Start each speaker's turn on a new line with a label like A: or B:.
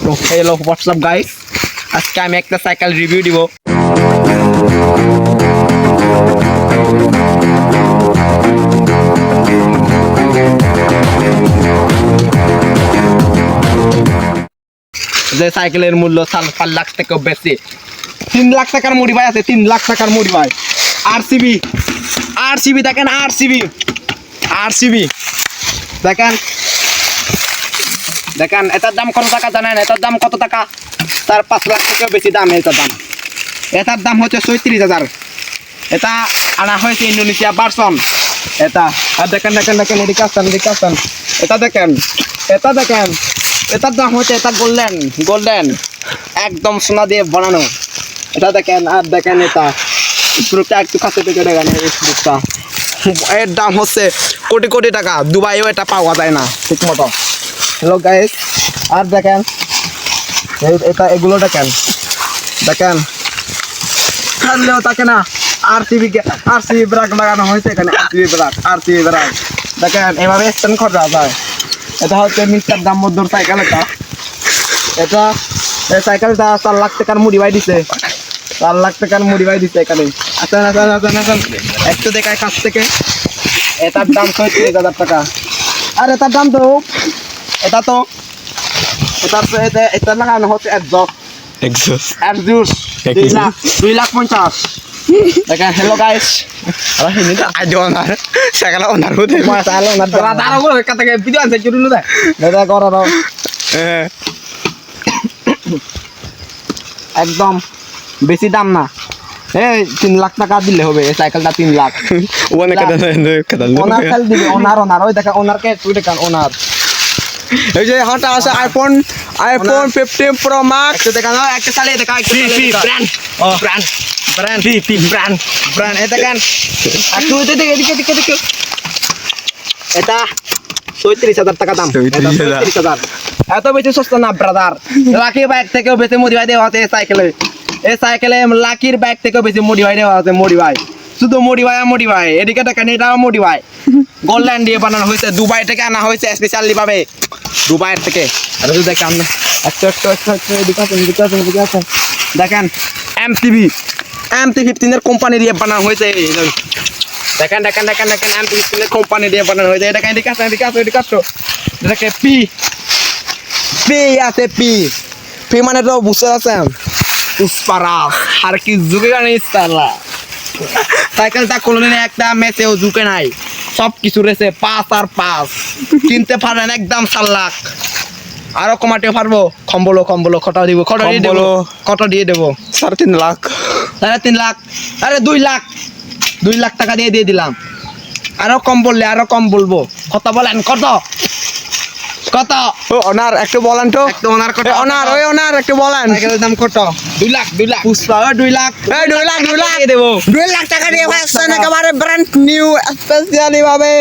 A: তো hello WhatsApp guys, আজকে আমি একটা সাইকেল রিভিউ দিব। যে সাইকেলের মূল্য 4 লাখ টাকা বেশি। 3 লাখ টাকার মডিফাই আছে, 3 লাখ টাকার মডিফাই। আরসিবি দেখেন, আরসিবি দেখেন দেখেন। এটার দাম কত টাকা জানেন? এটার দাম কত টাকা? 4-5 লাখ টাকা বেশি দাম। এটার দাম হচ্ছে 37,000। এটা আনা হয়েছে ইন্দোনেশিয়া ভার্সন। এটা আর দেখেন এদিকে আসেন। এটা দেখেন এটার দাম হচ্ছে, এটা গোল্ডেন একদম সোনা দিয়ে বানানো। এটা দেখেন, আর দেখেন এটা স্ক্রুপটা একটু কাছে থেকে দেখেন। এই স্ক্রুপটা এর দাম হচ্ছে কোটি টাকা। দুবাইও এটা পাওয়া যায় না ঠিক মতো। হ্যালো গাইস, আর দেখেন এটা এগুলো দেখেন ছাড়লেও থাকে না। আরসিবি ব্রাক লাগানো হয়েছে এখানে। আরসিবি ব্রাক দেখেন, এভাবে স্ট্যান্ড করা যায়। এটা হচ্ছে মিস্টার দাম মধ্যর সাইকেল। এটা এই সাইকেলটা 4 লাখ টাকার মডিফাই দিছে। 4 লাখ টাকার মডিফাই দিছে এখানে। আসেন একটু দেখায় কাছ থেকে। এটার দাম 37,000 টাকা। আর এটার দাম তো এটা লাগানো হচ্ছে এক্সজস্ট 2,50,000 দেখেন। হ্যালো গাইস, একদম বেশি দাম না। এই 3 লাখ টাকা দিলে হবে এই সাইকেলটা। 3 লাখ ওনারকে ওনার এই যে হাঁটা আছে আইফোন 15 প্রো ম্যাক্স। দেখানো একটা চালিয়ে দেখা, ব্র্যান্ড এটা দেখেন। এদিকে এটা 37,000 টাকা দাম। 37,000 এত বেশি সস্তা না ব্রাদার। লাকি বাইক থেকেও বেশি মডিফাই দেওয়া আছে এই সাইকেলে লাকির বাইক থেকেও বেশি মডিফাই দেওয়া আছে। শুধু মডিফাই। এদিকে দেখেন, এটাও মডিফাই গোল্ডেন দিয়ে বানানো হয়েছে। দুবাই থেকে আনা হয়েছে স্পেশালি ভাবে, দুবাইয়ের থেকে। আর যদি দেখেন দেখেন MT-15 এর কোম্পানি দিয়ে বানানো হয়েছে। দেখেন MT-15 এর কোম্পানি দিয়ে বানানো হয়েছে। দেখেন এদিকে আসো। দেখে পি আছে। পি মানে তো বুঝতে পারছেন, পুষ্পারা আর কি ঝুঁকে গানে ইস্তালা। সাইকেলটা কোনোদিন একটা ম্যাচেও ঝুঁকে নাই, সব কিছু রেছে 5 আর 5 কিনতে পারেন একদম 4 লাখ। আরো কমাতে পারবো। কম্বলো খটা দিয়ে দেবো 3.5 লাখ। 3.5 লাখ, আরে 2 লাখ টাকা দিয়ে দিলাম। আরো কম বলবো। কত বলেন? কত ওনার একটু বলেন তো। ওনার একটু বলেন সাইকেলের দাম কত? 2 লাখ পুষ্পা 2 লাখ দেবো। 2 লাখ টাকা দিয়ে একেবারে ব্র্যান্ড নিউ স্পেশালি ভাবে